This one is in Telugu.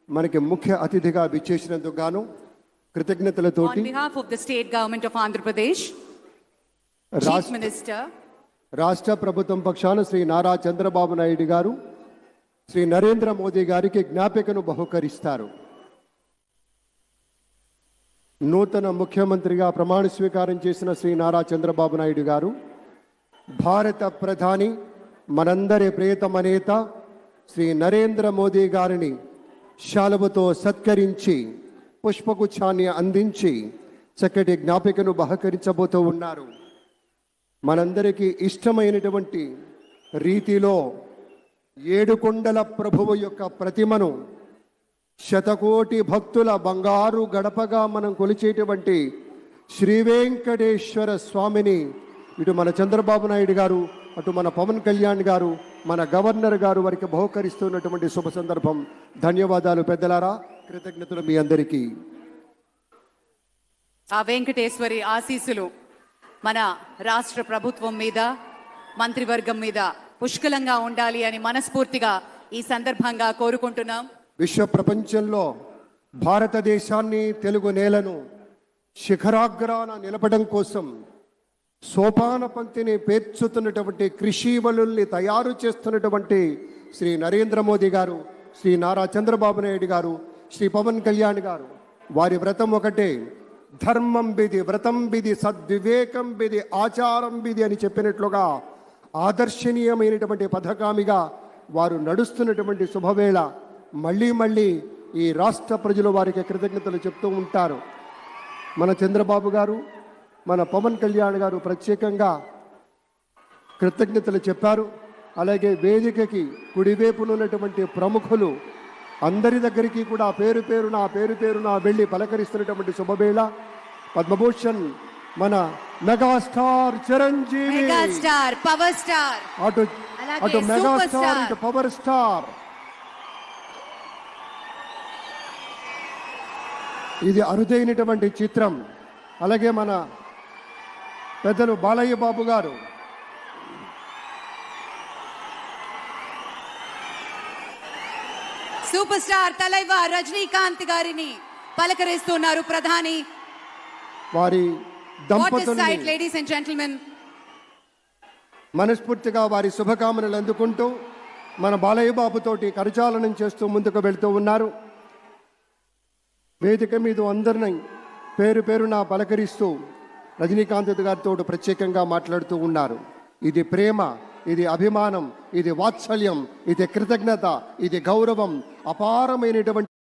మనకి ముఖ్య అతిథిగా విచ్చేసినందుకు గాను కృతజ్ఞతలతోటి On behalf of the state government of Andhra Pradesh, Chief Minister, రాష్ట్ర ప్రభుత్వం పక్షాన శ్రీ నారా చంద్రబాబు నాయుడు గారు శ్రీ నరేంద్ర మోదీ గారికి జ్ఞాపికను బహుకరిస్తారు. నూతన ముఖ్యమంత్రిగా ప్రమాణ స్వీకారం చేసిన శ్రీ నారా చంద్రబాబు నాయుడు గారు భారత ప్రధాని మనందరి ప్రియతమ నేత శ్రీ నరేంద్ర మోదీ గారిని శాలువతో సత్కరించి పుష్పగుచ్ఛాన్ని అందించి చక్కటి జ్ఞాపికను బహకరించబోతూ ఉన్నారు. మనందరికీ ఇష్టమైనటువంటి రీతిలో ఏడుకొండల ప్రభువు యొక్క ప్రతిమను శతకోటి భక్తుల బంగారు గడపగా మనం కొలిచేటువంటి శ్రీ వెంకటేశ్వర స్వామిని ఇటు మన చంద్రబాబు నాయుడు గారు, అటు మన పవన్ కళ్యాణ్ గారు, మన గవర్నర్ గారు వారికి బహుకరిస్తున్నటువంటి శుభ సందర్భం. ధన్యవాదాలు పెద్దలారా, కృతజ్ఞతలు మీ అందరికీ. ఆ వెంకటేశ్వరి ఆశీస్సులు మన రాష్ట్ర ప్రభుత్వం మీద, మంత్రివర్గం మీద పుష్కలంగా ఉండాలి అని మనస్ఫూర్తిగా ఈ సందర్భంగా కోరుకుంటున్నాం. విశ్వ ప్రపంచంలో భారతదేశాన్ని, తెలుగు నేలను శిఖరాగ్రాన నిలపడం కోసం సోపాన పంక్తిని పేర్చుతున్నటువంటి కృషివలుల్ని తయారు చేస్తున్నటువంటి శ్రీ నరేంద్ర మోదీ గారు, శ్రీ నారా చంద్రబాబు నాయుడు గారు, శ్రీ పవన్ కళ్యాణ్ గారు, వారి వ్రతం ఒకటే, ధర్మం బిది, వ్రతం బిది, సద్వివేకం బిది, ఆచారం బిది అని చెప్పినట్లుగా ఆదర్శనీయమైనటువంటి పథకామిగా వారు నడుస్తున్నటువంటి శుభవేళ మళ్ళీ మళ్ళీ ఈ రాష్ట్ర ప్రజలు వారికి కృతజ్ఞతలు చెప్తూ ఉంటారు. మన చంద్రబాబు గారు, మన పవన్ కళ్యాణ్ గారు ప్రత్యేకంగా కృతజ్ఞతలు చెప్పారు. అలాగే వేదికకి కుడివైపునున్నటువంటి ప్రముఖులు అందరి దగ్గరికి కూడా పేరు పేరున వెళ్ళి పలకరిస్తున్నటువంటి శుభవేళ. పద్మభూషణ్ మన megastar Chiranjeevi, megastar power star, అటు మెగాస్టార్, ఇటు పవర్ స్టార్. ఇది అరుదైనటువంటి చిత్రం. అలాగే మన పెద్దలు బాలయ్య బాబు గారు, సూపర్ స్టార్ తలైవర్ రజనీకాంత్ గారిని పలకరిస్తున్నారు ప్రధాని. వారి దంపతుల్ని లేడీస్ అండ్ జెంటిల్మెన్ మనస్ఫూర్తిగా వారి శుభకామనలు అందుకుంటూ మన బాలయ్య బాబుతోటి కరచాలనం చేస్తూ ముందుకు వెళ్తూ ఉన్నారు. వేదిక మీద అందరినీ పేరున పలకరిస్తూ రజనీకాంత్ గారితో ప్రత్యేకంగా మాట్లాడుతూ ఉన్నారు. ఇది ప్రేమ, ఇది అభిమానం, ఇది వాత్సల్యం, ఇది కృతజ్ఞత, ఇది గౌరవం, అపారమైనటువంటి